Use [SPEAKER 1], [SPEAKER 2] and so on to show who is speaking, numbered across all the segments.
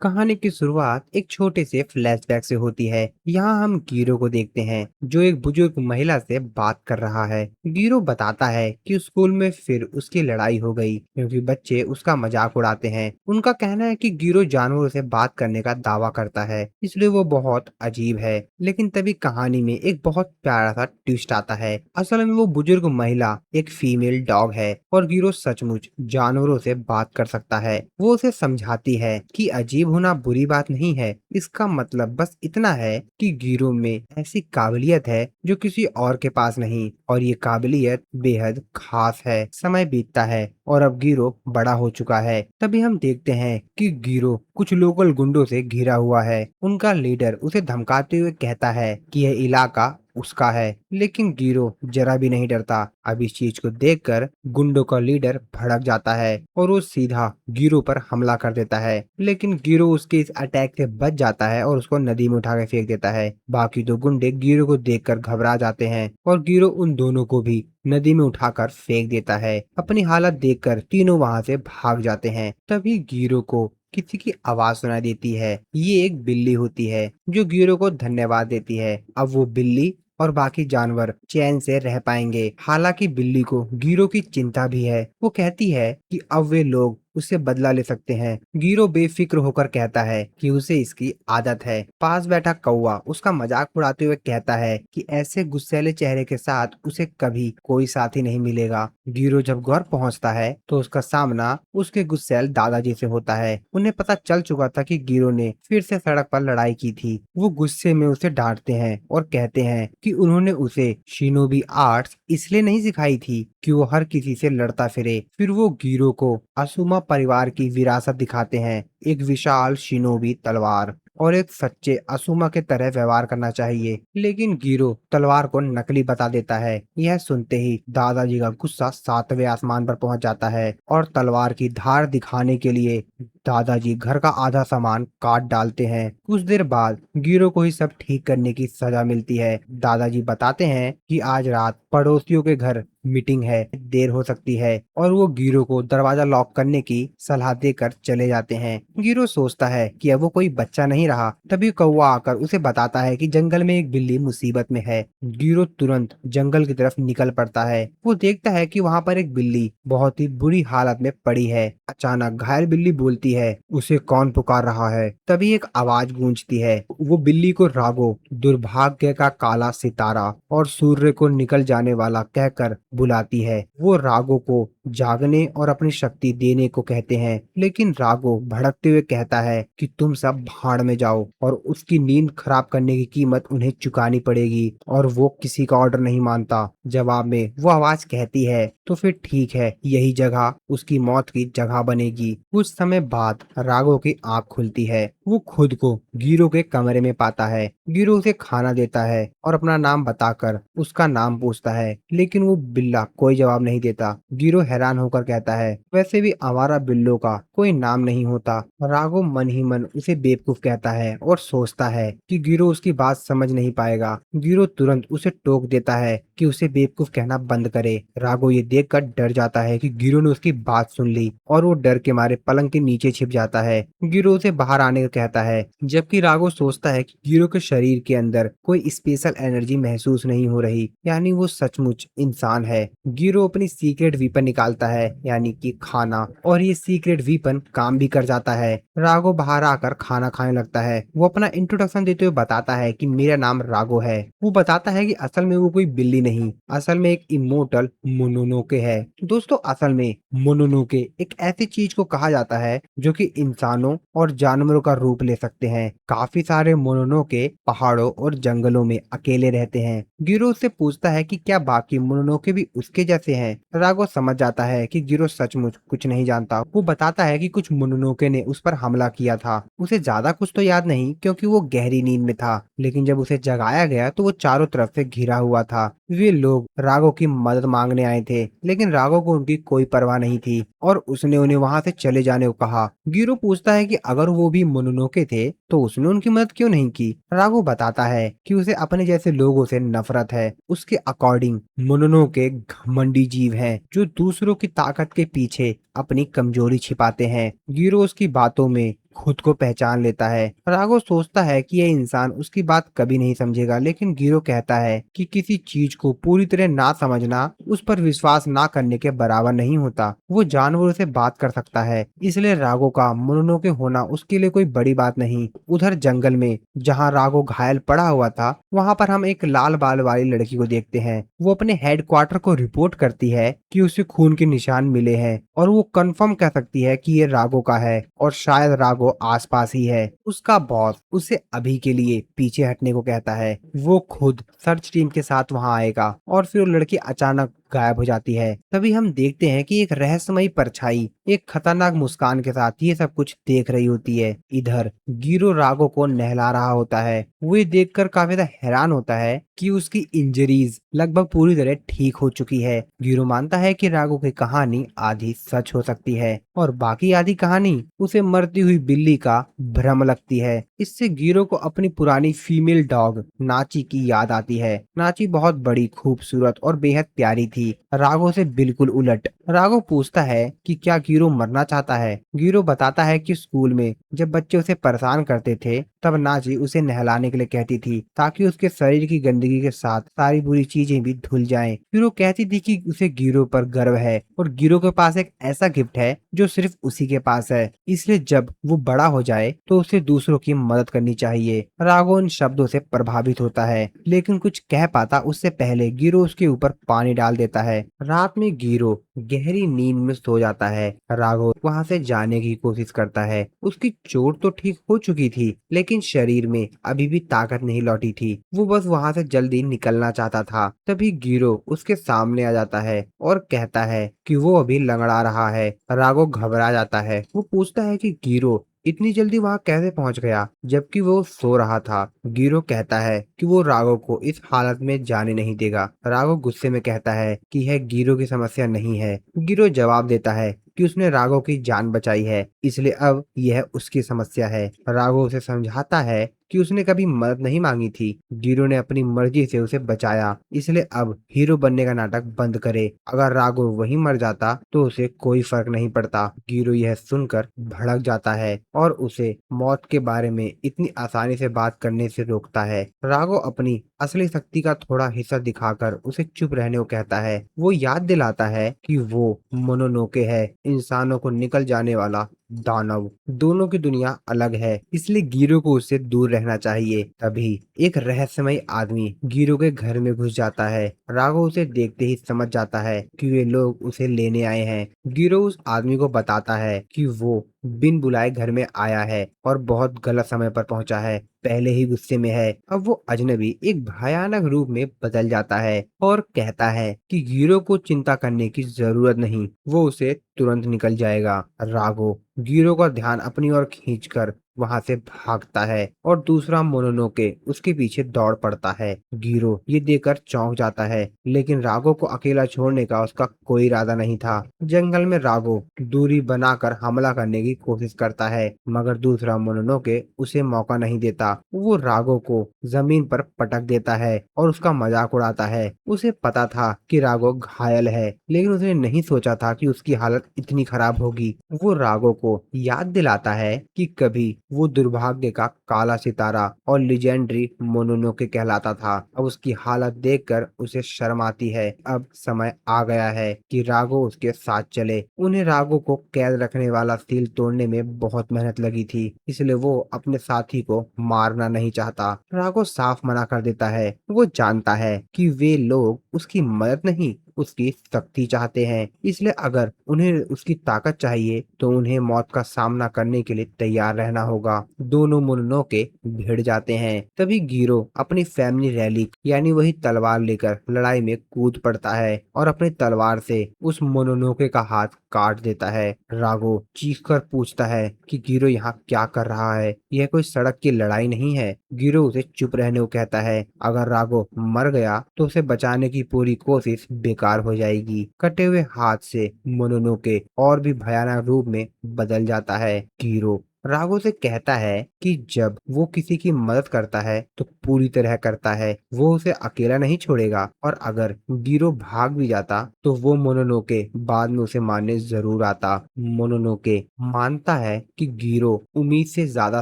[SPEAKER 1] कहानी की शुरुआत एक छोटे से फ्लैशबैक से होती है। यहाँ हम गीरो को देखते हैं जो एक बुजुर्ग महिला से बात कर रहा है। गिरो बताता है कि स्कूल में फिर उसकी लड़ाई हो गई क्योंकि बच्चे उसका मजाक उड़ाते हैं। उनका कहना है कि गिरो जानवरों से बात करने का दावा करता है, इसलिए वो बहुत अजीब है। लेकिन तभी कहानी में एक बहुत प्यारा सा ट्विस्ट आता है। असल में वो बुजुर्ग महिला एक फीमेल डॉग है और गिरो सचमुच जानवरों से बात कर सकता है। वो उसे समझाती है कि अजीब होना बुरी बात नहीं है, इसका मतलब बस इतना है कि गिरोह में ऐसी काबिलियत है जो किसी और के पास नहीं, और ये काबिलियत बेहद खास है। समय बीतता है और अब गिरोह बड़ा हो चुका है। तभी हम देखते हैं कि गिरोह कुछ लोकल गुंडों से घिरा हुआ है। उनका लीडर उसे धमकाते हुए कहता है कि यह इलाका उसका है, लेकिन गिरोह जरा भी नहीं डरता। अब इस चीज को देखकर गुंडों का लीडर भड़क जाता है और वो सीधा गिरोह पर हमला कर देता है, लेकिन गिरोह उसके इस अटैक से बच जाता है और उसको नदी में उठा के फेंक देता है। बाकी दो गुंडे गिरोह को देखकर घबरा जाते हैं और गिरोह उन दोनों को भी नदी में उठाकर फेंक देता है। अपनी हालत देखकर तीनों वहां से भाग जाते हैं। तभी गिरोह को किसी की आवाज सुनाई देती है। ये एक बिल्ली होती है जो गिरोह को धन्यवाद देती है। अब वो बिल्ली और बाकी जानवर चैन से रह पाएंगे। हालांकि बिल्ली को गिरोह की चिंता भी है। वो कहती है कि अब वे लोग उससे बदला ले सकते हैं। गिरोह बेफिक्र होकर कहता है कि उसे इसकी आदत है। पास बैठा कौवा उसका मजाक उड़ाते हुए कहता है कि ऐसे गुस्सैले चेहरे के साथ उसे कभी कोई साथी नहीं मिलेगा। गिरोह जब घर पहुंचता है तो उसका सामना उसके गुस्सैल दादाजी से होता है। उन्हें पता चल चुका था कि गिरोह ने फिर से सड़क पर लड़ाई की थी। वो गुस्से में उसे डांटते हैं और कहते हैं कि उन्होंने उसे शिनोबी आर्ट्स इसलिए नहीं सिखाई थी कि वो हर किसी से लड़ता फिरे। फिर वो गिरोह को असूमा परिवार की विरासत दिखाते हैं, एक विशाल शिनोबी तलवार और एक सच्चे असूमा के तरह व्यवहार करना चाहिए। लेकिन गिरोह तलवार को नकली बता देता है। यह सुनते ही दादाजी का गुस्सा सातवें आसमान पर पहुंच जाता है और तलवार की धार दिखाने के लिए दादाजी घर का आधा सामान काट डालते हैं। कुछ देर बाद गिरोह को ही सब ठीक करने की सजा मिलती है। दादाजी बताते हैं कि आज रात पड़ोसियों के घर मीटिंग है, देर हो सकती है, और वो गिरोह को दरवाजा लॉक करने की सलाह देकर चले जाते हैं। गिरोह सोचता है कि अब वो कोई बच्चा नहीं रहा। तभी कौवा आकर उसे बताता है कि जंगल में एक बिल्ली मुसीबत में है। गिरोह तुरंत जंगल की तरफ निकल पड़ता है। वो देखता है कि वहाँ पर एक बिल्ली बहुत ही बुरी हालत में पड़ी है। अचानक घायल बिल्ली बोलती है, उसे कौन पुकार रहा है? तभी एक आवाज गूंजती है। वो बिल्ली को रागो, दुर्भाग्य का काला सितारा और सूर्य को निकल जाने वाला कहकर बुलाती है। वो रागो को जागने और अपनी शक्ति देने को कहते हैं, लेकिन रागो भड़कते हुए कहता है कि तुम सब भाड़ में जाओ और उसकी नींद खराब करने की कीमत उन्हें चुकानी पड़ेगी, और वो किसी का ऑर्डर नहीं मानता। जवाब में वो आवाज कहती है, तो फिर ठीक है, यही जगह उसकी मौत की जगह बनेगी। कुछ समय बाद रागो की आंख खुलती है। वो खुद को गिरोह के कमरे में पाता है। गिरोह उसे खाना देता है और अपना नाम बताकर उसका नाम पूछता है, लेकिन वो बिल्ला कोई जवाब नहीं देता। गिरोह हैरान होकर कहता है, वैसे भी आवारा बिल्लों का कोई नाम नहीं होता। राघव मन ही मन उसे बेवकूफ कहता है और सोचता है कि गिरोह उसकी बात समझ नहीं पाएगा। गिरोह तुरंत उसे टोक देता है कि उसे बेवकूफ कहना बंद करे। राघव ये देखकर डर जाता है कि गिरोह ने उसकी बात सुन ली और वो डर के मारे पलंग के नीचे छिप जाता है। गिरोह उसे बाहर आने का कहता है, जबकि राघव सोचता है कि गिरोह के शरीर के अंदर कोई स्पेशल एनर्जी महसूस नहीं हो रही, यानी वो सचमुच इंसान है। गिरोह अपनी सीक्रेट वीपन निकालता है, यानी कि खाना, और ये सीक्रेट वीपन काम भी कर जाता है। राघव बाहर आकर खाना खाने लगता है। वो अपना इंट्रोडक्शन देते हुए बताता है कि मेरा नाम राघव है। वो बताता है कि असल में वो कोई बिल्ली नहीं, असल में एक इमोर्टल मोनोनोके है। दोस्तों, असल में मोनोनोके एक ऐसी चीज को कहा जाता है जो कि इंसानों और जानवरों का रूप ले सकते हैं। काफी सारे मोनोनोके पहाड़ों और जंगलों में अकेले रहते हैं। गिरोह से पूछता है कि क्या बाकी मोनोनोके भी उसके जैसे हैं। राघव समझ जाता है कि गिरोह सचमुच कुछ नहीं जानता। वो बताता है कि कुछ मोनोनोके ने उस पर हमला किया था। उसे ज्यादा कुछ तो याद नहीं क्योंकि वो गहरी नींद में था, लेकिन जब उसे जगाया गया तो वो चारों तरफ से घिरा हुआ था। वे लोग राघव की मदद मांगने आए थे, लेकिन राघव को उनकी कोई परवाह नहीं थी और उसने उन्हें वहां से चले जाने को कहा। गिरोह पूछता है कि अगर वो भी मोनोनोके थे तो उसने उनकी मदद क्यों नहीं की। राघव बताता है कि उसे अपने जैसे लोगों से नफरत है। उसके अकॉर्डिंग मोनोनोके घमंडी जीव हैं जो दूसरों की ताकत के पीछे अपनी कमजोरी छिपाते हैं। गिरोह उसकी बातों में खुद को पहचान लेता है। राघव सोचता है कि यह इंसान उसकी बात कभी नहीं समझेगा, लेकिन गिरो कहता है कि किसी चीज को पूरी तरह ना समझना उस पर विश्वास ना करने के बराबर नहीं होता। वो जानवरों से बात कर सकता है, इसलिए राघव का मोनोनोके होना उसके लिए कोई बड़ी बात नहीं। उधर जंगल में जहाँ राघव घायल पड़ा हुआ था, वहाँ पर हम एक लाल बाल वाली लड़की को देखते हैं। वो अपने हेडक्वार्टर को रिपोर्ट करती है कि उसे खून के निशान मिले हैं और वो कंफर्म कर सकती है कि ये राघव का है और शायद राघव आसपास ही है। उसका बॉस उसे अभी के लिए पीछे हटने को कहता है। वो खुद सर्च टीम के साथ वहां आएगा और फिर वो लड़की अचानक गायब हो जाती है। तभी हम देखते हैं कि एक रहस्यमयी परछाई एक खतरनाक मुस्कान के साथ ये सब कुछ देख रही होती है। इधर गिरो राघव को नहला रहा होता है। वो ये देखकर काफी ज्यादा हैरान होता है कि उसकी इंजरीज लगभग पूरी तरह ठीक हो चुकी है। गिरो मानता है कि राघव की कहानी आधी सच हो सकती है और बाकी आधी कहानी उसे मरती हुई बिल्ली का भ्रम लगती है। इससे गिरो को अपनी पुरानी फीमेल डॉग नाची की याद आती है। नाची बहुत बड़ी, खूबसूरत और बेहद प्यारी थी, राघव से बिल्कुल उलट। राघव पूछता है कि क्या गिरो मरना चाहता है। गिरो बताता है कि स्कूल में जब बच्चे उसे परेशान करते थे, तब नाची उसे नहलाने के लिए कहती थी ताकि उसके शरीर की गंदगी के साथ सारी बुरी चीजें भी धुल जाएं। फिर वो कहती थी कि उसे गिरो पर गर्व है और गिरो के पास एक ऐसा गिफ्ट है जो सिर्फ उसी के पास है, इसलिए जब वो बड़ा हो जाए तो उसे दूसरों की मदद करनी चाहिए। राघव इन शब्दों से प्रभावित होता है, लेकिन कुछ कह पाता उससे पहले गिरो उसके ऊपर पानी डाल देता है। रात में गिरो गहरी नींद में सो जाता है। राघव वहां से जाने की कोशिश करता है। उसकी चोट तो ठीक हो चुकी थी, लेकिन शरीर में अभी भी ताकत नहीं लौटी थी। वो बस वहां से जल्दी निकलना चाहता था। तभी गिरो उसके सामने आ जाता है और कहता है कि वो अभी लंगड़ा रहा है। राघव घबरा जाता है। वो पूछता है कि गिरो इतनी जल्दी वहां कैसे पहुंच गया, जबकि वो सो रहा था। गिरो कहता है कि वो राघव को इस हालत में जाने नहीं देगा। राघव गुस्से में कहता है कि यह गिरो की समस्या नहीं है। गिरो जवाब देता है कि उसने राघव की जान बचाई है, इसलिए अब यह उसकी समस्या है। राघव उसे समझाता है कि उसने कभी मदद नहीं मांगी थी, गिरो ने अपनी मर्जी से उसे बचाया, इसलिए अब हीरो बनने का नाटक बंद करे। अगर राघव वहीं मर जाता तो उसे कोई फर्क नहीं पड़ता। गिरो यह सुनकर भड़क जाता है और उसे मौत के बारे में इतनी आसानी से बात करने से रोकता है। राघव अपनी असली शक्ति का थोड़ा हिस्सा दिखाकर उसे चुप रहने को कहता है। वो याद दिलाता है कि वो मोनोनोके है, इंसानों को निकल जाने वाला दानव। दोनों की दुनिया अलग है, इसलिए गिरो को उससे दूर रहना चाहिए। तभी एक रहस्यमय आदमी गिरो के घर में घुस जाता है। राघव उसे देखते ही समझ जाता है कि वे लोग उसे लेने आए हैं। गिरो उस आदमी को बताता है कि वो बिन बुलाए घर में आया है और बहुत गलत समय पर पहुंचा है। पहले ही गुस्से में है, अब वो अजनबी एक भयानक रूप में बदल जाता है और कहता है कि गिरो को चिंता करने की जरूरत नहीं, वो उसे तुरंत निकल जाएगा। राघव गिरो का ध्यान अपनी ओर खींचकर वहां से भागता है और दूसरा मोनोनोके उसके पीछे दौड़ पड़ता है। गिरो ये देखकर चौंक जाता है, लेकिन राघव को अकेला छोड़ने का उसका कोई इरादा नहीं था। जंगल में राघव दूरी बनाकर हमला करने की कोशिश करता है, मगर दूसरा मोनोनोके उसे मौका नहीं देता। वो राघव को जमीन पर पटक देता है और उसका मजाक उड़ाता है। उसे पता था कि राघव घायल है, लेकिन उसने नहीं सोचा था कि उसकी हालत इतनी खराब होगी। वो राघव को याद दिलाता है कि कभी वो दुर्भाग्य का काला सितारा और लेजेंडरी मोनोनोके कहलाता था। अब उसकी हालत देखकर उसे शर्म आती है। अब समय आ गया है कि राघव उसके साथ चले। उन्हें राघव को कैद रखने वाला सील तोड़ने में बहुत मेहनत लगी थी, इसलिए वो अपने साथी को मारना नहीं चाहता। राघव साफ मना कर देता है। वो जानता है कि वे लोग उसकी मदद नहीं, उसकी शक्ति चाहते हैं, इसलिए अगर उन्हें उसकी ताकत चाहिए तो उन्हें मौत का सामना करने के लिए तैयार रहना होगा। दोनों मोनोनोके भिड़ जाते हैं। तभी गिरो अपनी फैमिली रैली यानी वही तलवार लेकर लड़ाई में कूद पड़ता है और अपनी तलवार से उस मोनोनोके का हाथ काट देता है। राघव चीखकर पूछता है कि गिरो यहाँ क्या कर रहा है, यह कोई सड़क की लड़ाई नहीं है। गिरो उसे चुप रहने को कहता है। अगर राघव मर गया तो उसे बचाने की पूरी कोशिश बेकार हो जाएगी। कटे हुए हाथ से मोनोनोके और भी भयानक रूप में बदल जाता है। गिरो राघव से कहता है कि जब वो किसी की मदद करता है तो पूरी तरह करता है, वो उसे अकेला नहीं छोड़ेगा, और अगर गीरो भाग भी जाता तो वो मोनोनोके बाद में उसे मारने जरूर आता। मोनोनोके मानता है कि गीरो उम्मीद से ज्यादा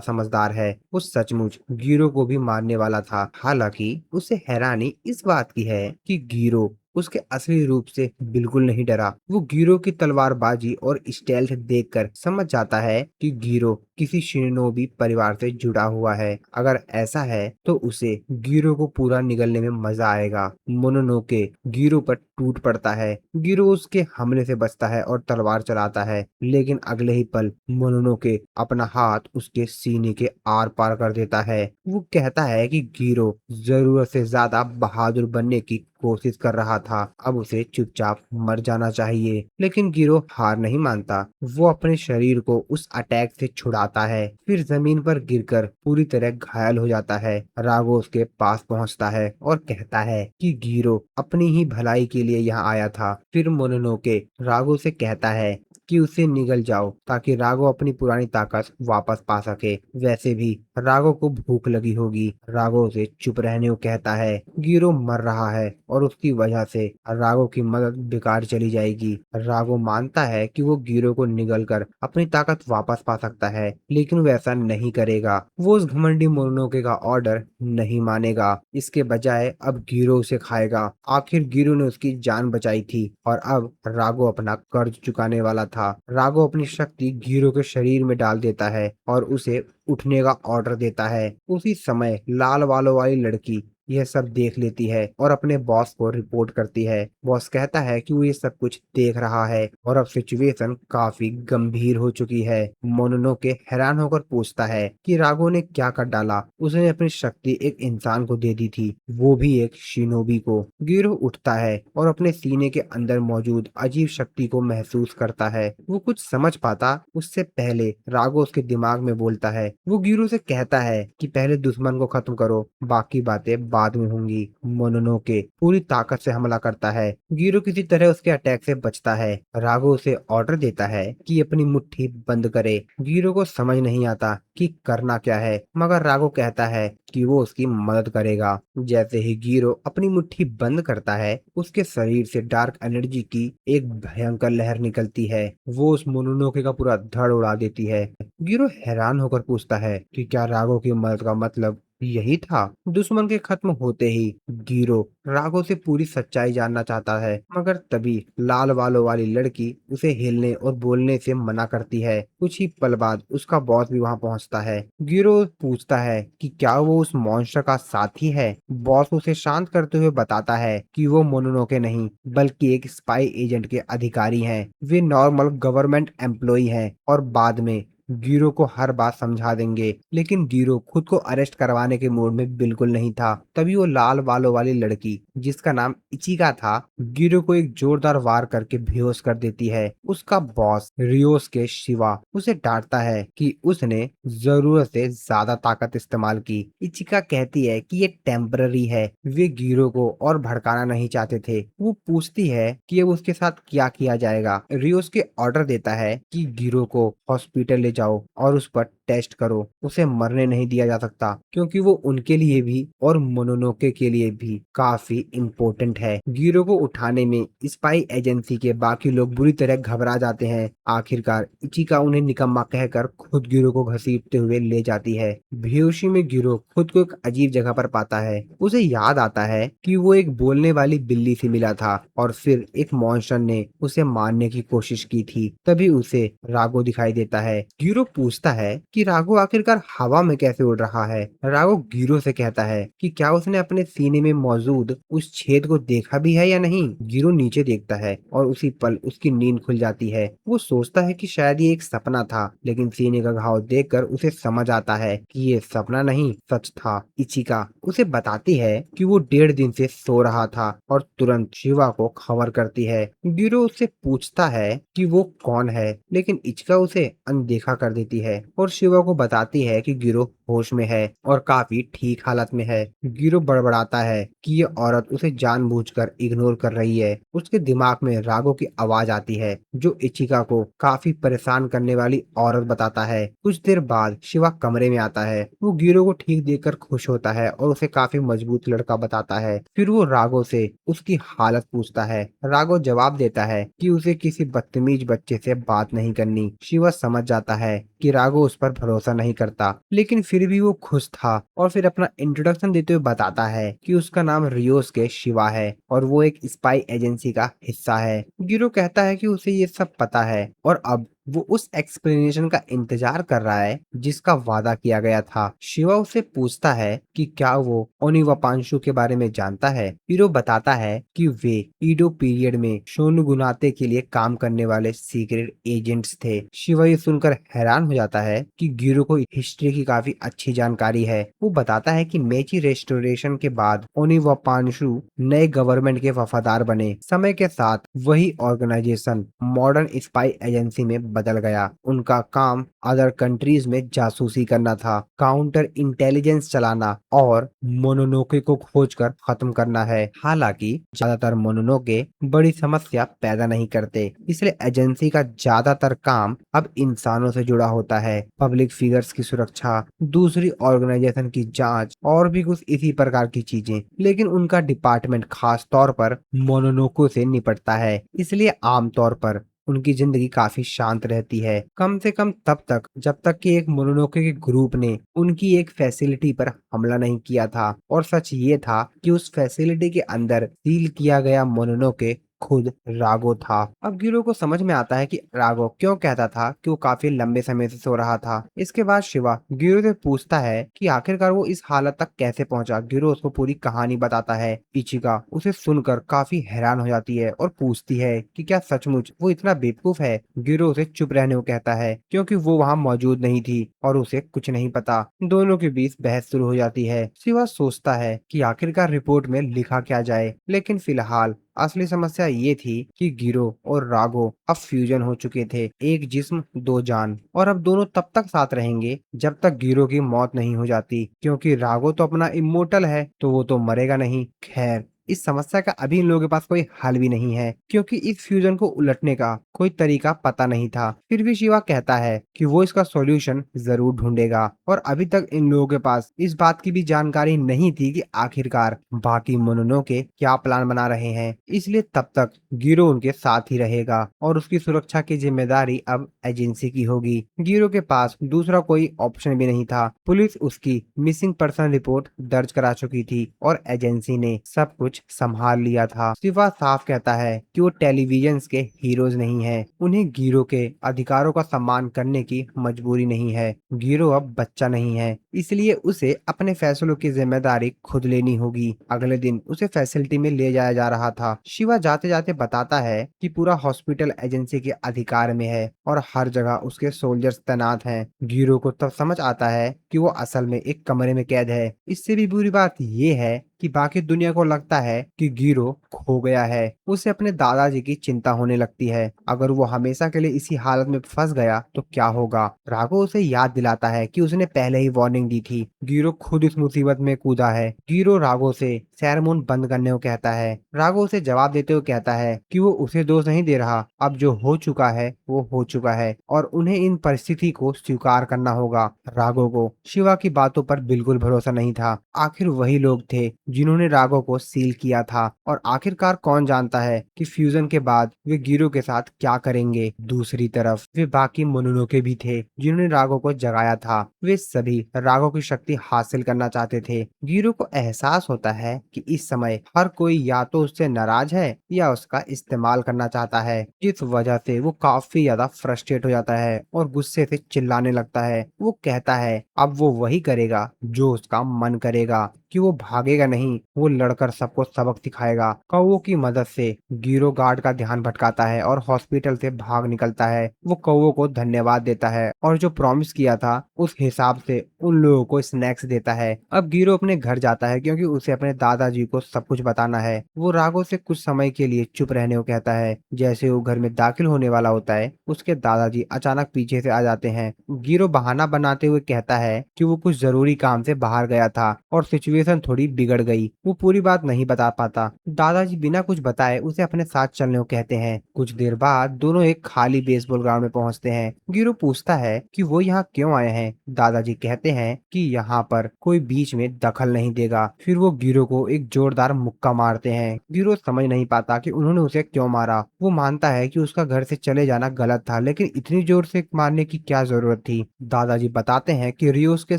[SPEAKER 1] समझदार है, वो सचमुच गीरो को भी मारने वाला था। हालांकि उसे हैरानी इस बात की है कि गीरो उसके असली रूप से बिल्कुल नहीं डरा। वो गीरो की तलवारबाजी और स्टेल्थ देखकर समझ जाता है कि गीरो किसी शिनोबी परिवार से जुड़ा हुआ है। अगर ऐसा है तो उसे गीरो को पूरा निगलने में मजा आएगा। मोनोनोके गीरो पर टूट पड़ता है। गीरो उसके हमले से बचता है और तलवार चलाता है, लेकिन अगले ही पल मोनोनोके अपना हाथ उसके सीने के आर पार कर देता है। वो कहता है कि गीरो जरूरत से ज्यादा बहादुर बनने की कोशिश कर रहा था, अब उसे चुपचाप मर जाना चाहिए। लेकिन गिरो हार नहीं मानता। वो अपने शरीर को उस अटैक से छुड़ाता है, फिर जमीन पर गिरकर पूरी तरह घायल हो जाता है। रागो उसके पास पहुंचता है और कहता है कि गिरो अपनी ही भलाई के लिए यहाँ आया था। फिर मोनोनोके रागो से कहता है कि उसे निगल जाओ ताकि रागो अपनी पुरानी ताकत वापस पा सके। वैसे भी रागो को भूख लगी होगी। रागो उसे चुप रहने को कहता है। गिरो मर रहा है और उसकी वजह से रागो की मदद बेकार चली जाएगी। रागो मानता है कि वो गिरो को निगल कर अपनी ताकत वापस पा सकता है, लेकिन वो ऐसा नहीं करेगा। वो उस घमंडी मोनोनोके का ऑर्डर नहीं मानेगा। इसके बजाय अब गिरो उसे खाएगा। आखिर गिरो ने उसकी जान बचाई थी और अब रागो अपना कर्ज चुकाने वाला था। रागो अपनी शक्ति गिरो के शरीर में डाल देता है और उसे उठने का ऑर्डर देता है। उसी समय लाल बालों वाली लड़की यह सब देख लेती है और अपने बॉस को रिपोर्ट करती है। बॉस कहता है कि वो ये सब कुछ देख रहा है और अब सिचुएशन काफी गंभीर हो चुकी है। मोनोनोके हैरान होकर पूछता है कि राघो ने क्या कर डाला। उसने अपनी शक्ति एक इंसान को दे दी थी, वो भी एक शिनोबी को। गिरो उठता है और अपने सीने के अंदर मौजूद अजीब शक्ति को महसूस करता है। वो कुछ समझ पाता उससे पहले राघो उसके दिमाग में बोलता है। वो गिरो से कहता है कि पहले दुश्मन को खत्म करो, बाकी बातें बाद में होंगी। मोनोनोके पूरी ताकत से हमला करता है। गिरो किसी तरह उसके अटैक से बचता है। राघो उसे ऑर्डर देता है कि अपनी मुट्ठी बंद करे। गिरो को समझ नहीं आता कि करना क्या है, मगर राघो कहता है कि वो उसकी मदद करेगा। जैसे ही गिरो अपनी मुट्ठी बंद करता है, उसके शरीर से डार्क एनर्जी की एक भयंकर लहर निकलती है। वो उस मोनोनोके का पूरा धड़ उड़ा देती है। गिरो हैरान होकर पूछता है कि क्या राघो की मदद का मतलब यही था। दुश्मन के खत्म होते ही गिरो राघो से पूरी सच्चाई जानना चाहता है, मगर तभी लाल बालों वाली लड़की उसे हिलने और बोलने से मना करती है। कुछ ही पल बाद उसका बॉस भी वहां पहुंचता है। गिरो पूछता है कि क्या वो उस मॉन्स्टर का साथी है। बॉस उसे शांत करते हुए बताता है कि वो मोनोनोके नहीं बल्कि एक स्पाई एजेंट के अधिकारी हैं। वे नॉर्मल गवर्नमेंट एम्प्लॉई हैं और बाद में गिरो को हर बात समझा देंगे। लेकिन गिरो खुद को अरेस्ट करवाने के मूड में बिल्कुल नहीं था। तभी वो लाल बालों वाली लड़की जिसका नाम इचिका था, गिरो को एक जोरदार वार करके बेहोश कर देती है। उसका बॉस रियोस के शिवा उसे डांटता है कि उसने जरूरत से ज्यादा ताकत इस्तेमाल की। इचिका कहती है कि ये टेम्पररी है, वे गिरो को और भड़काना नहीं चाहते थे। वो पूछती है कि अब उसके साथ क्या किया जाएगा। रियोस के ऑर्डर देता है कि गिरो को हॉस्पिटल ले जाओ और उस पर टेस्ट करो। उसे मरने नहीं दिया जा सकता क्योंकि वो उनके लिए भी और मोनोनोके के लिए भी काफी इम्पोर्टेंट है। गिरो को उठाने में स्पाई एजेंसी के बाकी लोग बुरी तरह घबरा जाते हैं। आखिरकार इचिका उन्हें निकम्मा कहकर खुद गिरो को घसीटते हुए ले जाती है। बेहोशी में गिरो खुद को एक अजीब जगह पर पाता है। उसे याद आता है कि वो एक बोलने वाली बिल्ली से मिला था और फिर एक मॉन्स्टर ने उसे मारने की कोशिश की थी। तभी उसे रागो दिखाई देता है। गिरो पूछता है कि रागो आखिरकार हवा में कैसे उड़ रहा है। रागो गिरो से कहता है कि क्या उसने अपने सीने में मौजूद उस छेद को देखा भी है या नहीं। गिरो नीचे देखता है और उसी पल उसकी नींद खुल जाती है। वो सोचता है कि शायद ये एक सपना था, लेकिन सीने का घाव देखकर उसे समझ आता है कि ये सपना नहीं सच था। इचिका उसे बताती है कि वो 1.5 दिन से सो रहा था और तुरंत शिवा को खबर करती है। गिरो उससे पूछता है कि वो कौन है, लेकिन इचिका उसे अनदेखा कर देती है और शिवा को बताती है कि गिरो होश में है और काफी ठीक हालत में है। गिरो बड़बड़ाता है कि ये औरत उसे जानबूझकर इग्नोर कर रही है। उसके दिमाग में रागो की आवाज आती है जो इचिका को काफी परेशान करने वाली औरत बताता है। कुछ देर बाद शिवा कमरे में आता है। वो गिरो को ठीक देखकर खुश होता है और उसे काफी मजबूत लड़का बताता है। फिर वो रागो से उसकी हालत पूछता है। राघव जवाब देता है कि उसे किसी बदतमीज बच्चे से बात नहीं करनी। शिवा समझ जाता है कि राघव उस पर भरोसा नहीं करता, लेकिन फिर भी वो खुश था और फिर अपना इंट्रोडक्शन देते हुए बताता है कि उसका नाम रियोस के शिवा है और वो एक स्पाई एजेंसी का हिस्सा है। गिरो कहता है कि उसे ये सब पता है और अब वो उस एक्सप्लेनेशन का इंतजार कर रहा है जिसका वादा किया गया था। शिवा उससे पूछता है कि क्या वो ओनिवापांशु के बारे में जानता है। हीरो बताता है कि वे ईडो पीरियड में शोनुगुनाते के लिए काम करने वाले सीक्रेट एजेंट्स थे। शिवा ये सुनकर हैरान हो जाता है कि गिरो को हिस्ट्री की काफी अच्छी जानकारी है। वो बताता है कि मेची रेस्टोरेशन के बाद ओनिवापांशु नए गवर्नमेंट के वफादार बने। समय के साथ वही ऑर्गेनाइजेशन मॉडर्न स्पाई एजेंसी में बदल गया। उनका काम अदर कंट्रीज में जासूसी करना था, काउंटर इंटेलिजेंस चलाना और मोनोनोके को खोजकर खत्म करना है। हालांकि ज्यादातर मोनोनोके बड़ी समस्या पैदा नहीं करते, इसलिए एजेंसी का ज्यादातर काम अब इंसानों से जुड़ा होता है। पब्लिक फिगर्स की सुरक्षा, दूसरी ऑर्गेनाइजेशन की जांच और भी कुछ इसी प्रकार की चीजें। लेकिन उनका डिपार्टमेंट खास तौर पर मोनोनोको से निपटता है, इसलिए आमतौर पर उनकी जिंदगी काफी शांत रहती है। कम से कम तब तक जब तक कि एक मोनोनोके के ग्रुप ने उनकी एक फैसिलिटी पर हमला नहीं किया था। और सच ये था कि उस फैसिलिटी के अंदर सील किया गया मोनोनोके खुद रागो था। अब गिरो को समझ में आता है कि रागो क्यों कहता था कि वो काफी लंबे समय से सो रहा था। इसके बाद शिवा गिरो से पूछता है कि आखिरकार वो इस हालत तक कैसे पहुंचा। गिरो उसको पूरी कहानी बताता है। इचिका उसे सुनकर काफी हैरान हो जाती है और पूछती है कि क्या सचमुच वो इतना बेवकूफ है। गिरो उसे चुप रहने को कहता है क्योंकि वो वहां मौजूद नहीं थी और उसे कुछ नहीं पता। दोनों के बीच बहस शुरू हो जाती है। शिवा सोचता है कि आखिरकार रिपोर्ट में लिखा क्या जाए, लेकिन फिलहाल असली समस्या ये थी कि गिरो और रागो अब फ्यूजन हो चुके थे, एक जिस्म दो जान। और अब दोनों तब तक साथ रहेंगे जब तक गिरो की मौत नहीं हो जाती, क्योंकि रागो तो अपना इमोर्टल है तो वो तो मरेगा नहीं। खैर, इस समस्या का अभी इन लोगों के पास कोई हल भी नहीं है क्योंकि इस फ्यूजन को उलटने का कोई तरीका पता नहीं था। फिर भी शिवा कहता है कि वो इसका सॉल्यूशन जरूर ढूंढेगा और अभी तक इन लोगों के पास इस बात की भी जानकारी नहीं थी कि आखिरकार बाकी मोनोनोके क्या प्लान बना रहे हैं। इसलिए तब तक गिरो उनके साथ ही रहेगा और उसकी सुरक्षा की जिम्मेदारी अब एजेंसी की होगी। गिरो के पास दूसरा कोई ऑप्शन भी नहीं था। पुलिस उसकी मिसिंग पर्सन रिपोर्ट दर्ज करा चुकी थी और एजेंसी ने सब कुछ संभाल लिया था। शिवा साफ कहता है कि वो टेलीविजन के हीरोज नहीं है, उन्हें गिरो के अधिकारों का सम्मान करने की मजबूरी नहीं है। गिरो अब बच्चा नहीं है, इसलिए उसे अपने फैसलों की जिम्मेदारी खुद लेनी होगी। अगले दिन उसे फैसिलिटी में ले जाया जा रहा था। शिवा जाते जाते बताता है कि पूरा हॉस्पिटल एजेंसी के अधिकार में है और हर जगह उसके सोल्जर्स तैनात हैं। गिरो को तब समझ आता है कि वो असल में एक कमरे में कैद है। इससे भी बुरी बात ये है कि बाकी दुनिया को लगता है कि गिरो खो गया है। उसे अपने दादाजी की चिंता होने लगती है। अगर वो हमेशा के लिए इसी हालत में फंस गया तो क्या होगा। राघव उसे याद दिलाता है कि उसने पहले ही वार्निंग दी थी। गिरो खुद इस मुसीबत में कूदा है। गिरो राघव से सेरेमोन बंद करने को कहता है। राघव उसे जवाब देते हुए कहता है कि वो उसे दोष नहीं दे रहा, अब जो हो चुका है वो हो चुका है और उन्हें इन परिस्थिति को स्वीकार करना होगा। राघव को शिवा की बातों पर बिल्कुल भरोसा नहीं था। आखिर वही लोग थे जिन्होंने राघव को सील किया था और आखिरकार कौन जानता है कि फ्यूजन के बाद वे गिरो के साथ क्या करेंगे। दूसरी तरफ वे बाकी मोनोनोके भी थे जिन्होंने राघव को जगाया था। वे सभी राघव की शक्ति हासिल करना चाहते थे। गिरो को एहसास होता है कि इस समय हर कोई या तो उससे नाराज है या उसका इस्तेमाल करना चाहता है, जिस वजह से वो काफी ज्यादा फ्रस्ट्रेट हो जाता है और गुस्से से चिल्लाने लगता है। वो कहता है अब वो वही करेगा जो उसका मन करेगा। कि वो भागेगा नहीं, वो लड़कर सबको सबक सिखाएगा। कौवों की मदद से गीरो गार्ड का ध्यान भटकाता है और हॉस्पिटल से भाग निकलता है। वो कौवों को धन्यवाद देता है और जो प्रॉमिस किया था उस हिसाब से उन लोगों को स्नैक्स देता है। अब गीरो अपने घर जाता है क्योंकि उसे अपने दादाजी को सब कुछ बताना है। वो राघव से कुछ समय के लिए चुप रहने को कहता है। जैसे वो घर में दाखिल होने वाला होता है, उसके दादाजी अचानक पीछे से आ जाते हैं। गीरो बहाना बनाते हुए कहता है कि वो कुछ जरूरी काम से बाहर गया था और सिचुएशन थोड़ी बिगड़ गई। वो पूरी बात नहीं बता पाता। दादाजी बिना कुछ बताए उसे अपने साथ चलने को कहते हैं। कुछ देर बाद दोनों एक खाली बेसबॉल ग्राउंड में पहुंचते हैं। गीरो पूछता है कि वो यहाँ क्यों आए हैं। दादाजी कहते हैं कि यहाँ पर कोई बीच में दखल नहीं देगा। फिर वो गीरो को एक जोरदार मुक्का मारते हैं। गीरो समझ नहीं पाता कि उन्होंने उसे क्यों मारा। वो मानता है कि उसका घर से चले जाना गलत था, लेकिन इतनी जोर से मारने की क्या जरूरत थी। दादाजी बताते हैं कि रियोस के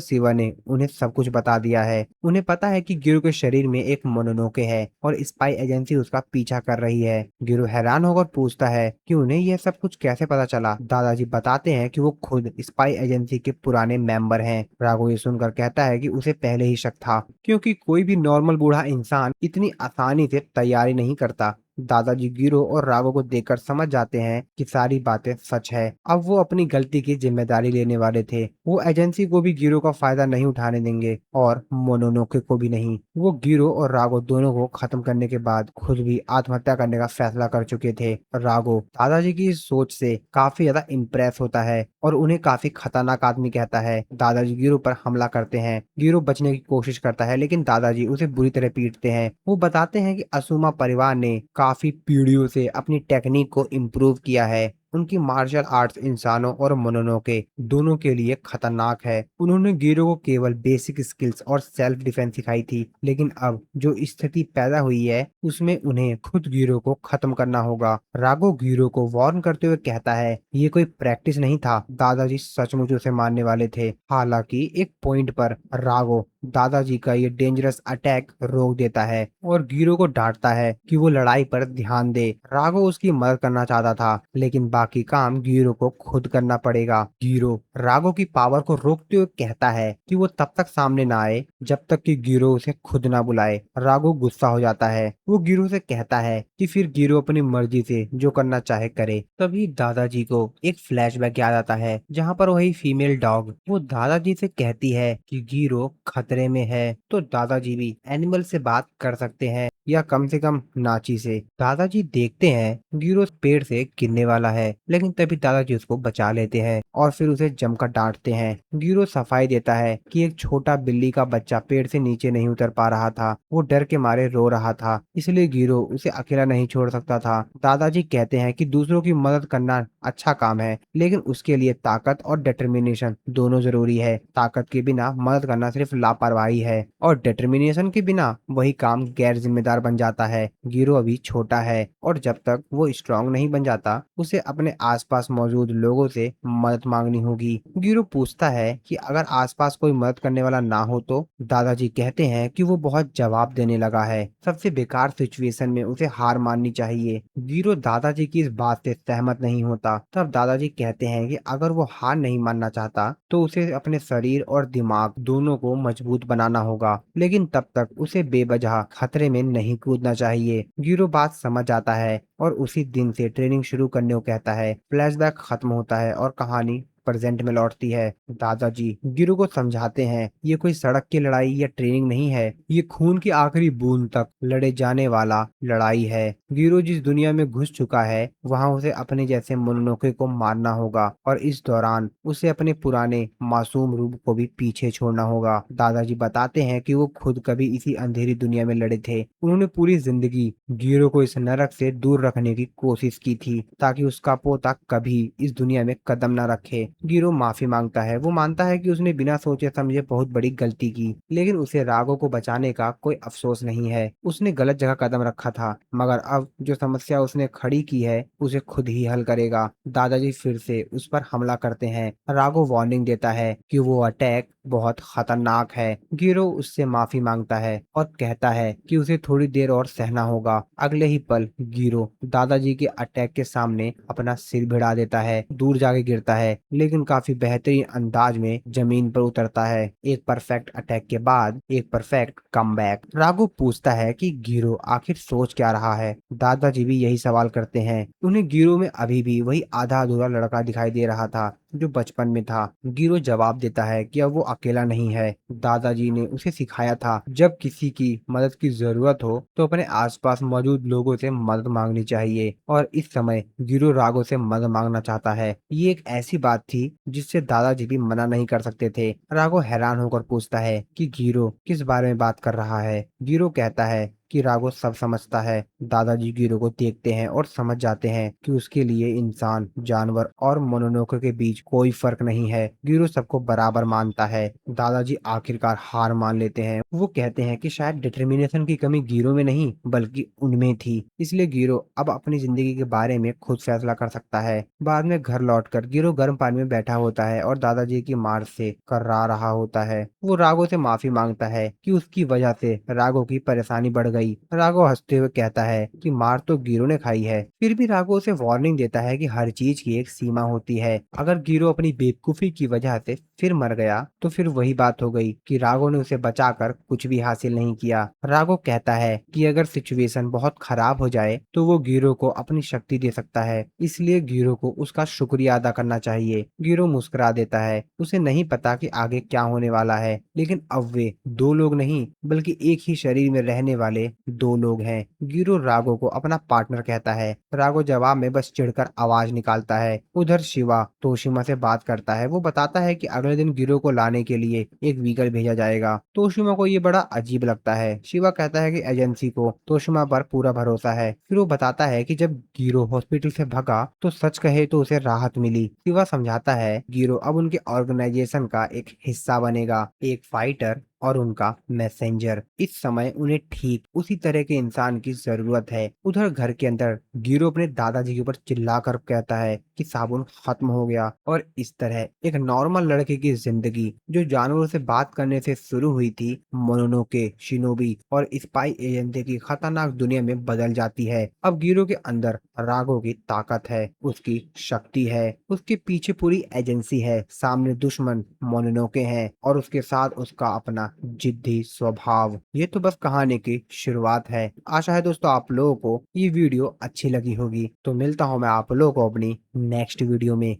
[SPEAKER 1] सिवा ने उन्हें सब कुछ बता दिया है। उन्हें पता है कि गिरो के शरीर में एक मोनोनोके है और स्पाई एजेंसी उसका पीछा कर रही है। गिरो हैरान होकर पूछता है कि उन्हें यह सब कुछ कैसे पता चला। दादाजी बताते हैं कि वो खुद स्पाई एजेंसी के पुराने मेंबर हैं। राघव ये सुनकर कहता है कि उसे पहले ही शक था, क्योंकि कोई भी नॉर्मल बूढ़ा इंसान इतनी आसानी से तैयारी नहीं करता। दादाजी गिरो और राघव को देखकर समझ जाते हैं कि सारी बातें सच है। अब वो अपनी गलती की जिम्मेदारी लेने वाले थे। वो एजेंसी को भी गिरो का फायदा नहीं उठाने देंगे और मोनोनोके को भी नहीं। वो गिरो और राघव दोनों को खत्म करने के बाद खुद भी आत्महत्या करने का फैसला कर चुके थे। राघव दादाजी की इस सोच से काफी ज्यादा इम्प्रेस होता है और उन्हें काफी खतरनाक आदमी कहता है। दादाजी गिरो पर हमला करते हैं। गिरो बचने की कोशिश करता है, लेकिन दादाजी उसे बुरी तरह पीटते हैं। वो बताते हैं कि असुमा परिवार ने काफी पीढ़ियों से अपनी टेक्निक को इम्प्रूव किया है। उनकी मार्शल आर्ट्स इंसानों और मोनोनोके दोनों के लिए खतरनाक है। उन्होंने गिरो को केवल बेसिक स्किल्स और सेल्फ डिफेंस सिखाई थी, लेकिन अब जो स्थिति पैदा हुई है उसमें उन्हें खुद गिरो को खत्म करना होगा। राघव गिरो को वार्न करते हुए कहता है ये कोई प्रैक्टिस नहीं था। दादाजी सचमुच उसे मारने वाले थे। हालांकि एक पॉइंट पर राघव दादाजी का ये डेंजरस अटैक रोक देता है और गिरो को डांटता है कि वो लड़ाई पर ध्यान दे। राघव उसकी मदद करना चाहता था, लेकिन बाकी काम गिरो को खुद करना पड़ेगा। गिरो राघव की पावर को रोकते हुए कहता है कि वो तब तक सामने ना आए जब तक कि गिरो उसे खुद ना बुलाए। राघव गुस्सा हो जाता है। वो गिरो से कहता है कि फिर गिरो अपनी मर्जी से जो करना चाहे करे। तभी दादाजी को एक फ्लैशबैक याद आता है, जहाँ पर वही फीमेल डॉग वो दादाजी से कहती है कि गिरो खतरे में है। तो दादाजी भी एनिमल से बात कर सकते हैं, या कम से कम नाची से। दादाजी देखते हैं गिरो पेड़ से गिरने वाला है, लेकिन तभी दादाजी उसको बचा लेते हैं और फिर उसे जमकर डांटते हैं। गिरो सफाई देता है कि एक छोटा बिल्ली का बच्चा पेड़ से नीचे नहीं उतर पा रहा था। वो डर के मारे रो रहा था, इसलिए गिरो उसे अकेला नहीं छोड़ सकता था। दादाजी कहते हैं कि दूसरों की मदद करना अच्छा काम है, लेकिन उसके लिए ताकत और डिटर्मिनेशन दोनों जरूरी है। ताकत के बिना मदद करना सिर्फ लापरवाही है और डिटर्मिनेशन के बिना वही काम गैर जिम्मेदार बन जाता है। गिरो अभी छोटा है और जब तक वो स्ट्रांग नहीं बन जाता, उसे अपने आसपास मौजूद लोगों से मदद मांगनी होगी। गिरो पूछता है कि अगर आसपास कोई मदद करने वाला ना हो तो। दादाजी कहते हैं कि वो बहुत जवाब देने लगा है। सबसे बेकार सिचुएशन में उसे हार माननी चाहिए। गिरो दादाजी की इस बात से सहमत नहीं होता। तब दादाजी कहते हैं कि अगर वो हार नहीं मानना चाहता तो उसे अपने शरीर और दिमाग दोनों को मजबूत बनाना होगा, लेकिन तब तक उसे बेवजह खतरे में नहीं कूदना चाहिए। गिरो बात समझ आता है और उसी दिन से ट्रेनिंग शुरू करने को कहता है। फ्लैशबैक खत्म होता है और कहानी प्रेजेंट में लौटती है। दादाजी गिरो को समझाते हैं ये कोई सड़क की लड़ाई या ट्रेनिंग नहीं है, ये खून की आखिरी बूंद तक लड़े जाने वाला लड़ाई है। गिरो जिस दुनिया में घुस चुका है वहां उसे अपने जैसे मोनोनोके को मारना होगा और इस दौरान उसे अपने पुराने मासूम रूप को भी पीछे छोड़ना होगा। दादाजी बताते हैं कि वो खुद कभी इसी अंधेरी दुनिया में लड़े थे। उन्होंने पूरी जिंदगी गिरो को इस नरक से दूर रखने की कोशिश की थी, ताकि उसका पोता कभी इस दुनिया में कदम न रखे। गिरो माफी मांगता है। वो मानता है कि उसने बिना सोचे समझे बहुत बड़ी गलती की, लेकिन उसे राघव को बचाने का कोई अफसोस नहीं है। उसने गलत जगह कदम रखा था, मगर अब जो समस्या उसने खड़ी की है उसे खुद ही हल करेगा। दादाजी फिर से उस पर हमला करते हैं। राघव वार्निंग देता है कि वो अटैक बहुत खतरनाक है। गिरो उससे माफी मांगता है और कहता है कि उसे थोड़ी देर और सहना होगा। अगले ही पल गिरो दादाजी के अटैक के सामने अपना सिर भिड़ा देता है, दूर जाके गिरता है, लेकिन काफी बेहतरीन अंदाज में जमीन पर उतरता है। एक परफेक्ट अटैक के बाद एक परफेक्ट कमबैक। राघव पूछता है कि गिरो आखिर सोच क्या रहा है। दादाजी भी यही सवाल करते हैं। उन्हें गिरो में अभी भी वही आधा अधूरा लड़का दिखाई दे रहा था जो बचपन में था। गिरो जवाब देता है कि अब वो अकेला नहीं है। दादाजी ने उसे सिखाया था जब किसी की मदद की जरूरत हो तो अपने आसपास मौजूद लोगों से मदद मांगनी चाहिए, और इस समय गिरो राघव से मदद मांगना चाहता है। ये एक ऐसी बात थी जिससे दादाजी भी मना नहीं कर सकते थे। राघव हैरान होकर पूछता है कि गिरो किस बारे में बात कर रहा है। गिरो कहता है कि राघव सब समझता है। दादाजी गिरो को देखते हैं और समझ जाते हैं कि उसके लिए इंसान, जानवर और मोनोनोके के बीच कोई फर्क नहीं है। गिरो सबको बराबर मानता है। दादाजी आखिरकार हार मान लेते हैं। वो कहते हैं कि शायद डिटर्मिनेशन की कमी गिरो में नहीं बल्कि उनमें थी, इसलिए गिरो अब अपनी जिंदगी के बारे में खुद फैसला कर सकता है। बाद में घर लौटकर गिरो गर्म पानी में बैठा होता है और दादाजी की मार से कर्रा रहा होता है। वो राघव से माफी मांगता है कि उसकी वजह से राघव की परेशानी बढ़ गई। राघव हंसते हुए कहता है कि मार तो गिरो ने खाई है। फिर भी राघव उसे वार्निंग देता है कि हर चीज की एक सीमा होती है। अगर गिरो अपनी बेवकूफी की वजह से फिर मर गया तो फिर वही बात हो गई कि राघव ने उसे बचाकर कुछ भी हासिल नहीं किया। राघव कहता है कि अगर सिचुएशन बहुत खराब हो जाए तो वो गिरो को अपनी शक्ति दे सकता है, इसलिए गिरो को उसका शुक्रिया अदा करना चाहिए। गिरो मुस्कुरा देता है। उसे नहीं पता कि आगे क्या होने वाला है, लेकिन अब वे दो लोग नहीं बल्कि एक ही शरीर में रहने वाले दो लोग हैं। गिरो राघव को अपना पार्टनर कहता है। राघव जवाब में बस चिढ़कर आवाज निकालता है। उधर शिवा तोशिमा से बात करता है। वो बताता है कि अगले दिन गिरो को लाने के लिए एक व्हीकल भेजा जाएगा। तोशिमा को ये बड़ा अजीब लगता है। शिवा कहता है कि एजेंसी को तोशिमा पर पूरा भरोसा है। फिर वो बताता है कि जब गिरो हॉस्पिटल से भागा तो सच कहे तो उसे राहत मिली। शिवा समझाता है गिरो अब उनके ऑर्गेनाइजेशन का एक हिस्सा बनेगा, एक फाइटर और उनका मैसेंजर। इस समय उन्हें ठीक उसी तरह के इंसान की जरूरत है। उधर घर के अंदर गिरो अपने दादाजी के ऊपर चिल्लाकर कहता है कि साबुन खत्म हो गया, और इस तरह एक नॉर्मल लड़के की जिंदगी जो जानवरों से बात करने से शुरू हुई थी, मोनोनोके, शिनोबी और स्पाई एजेंसी की खतरनाक दुनिया में बदल जाती है। अब गिरो के अंदर राघव की ताकत है, उसकी शक्ति है, उसके पीछे पूरी एजेंसी है, सामने दुश्मन मोनोनोके हैं और उसके साथ उसका अपना जिद्दी स्वभाव। ये तो बस कहानी की शुरुआत है। आशा है दोस्तों आप लोगों को ये वीडियो अच्छी लगी होगी। तो मिलता हूँ मैं आप लोगों को अपनी नेक्स्ट वीडियो में।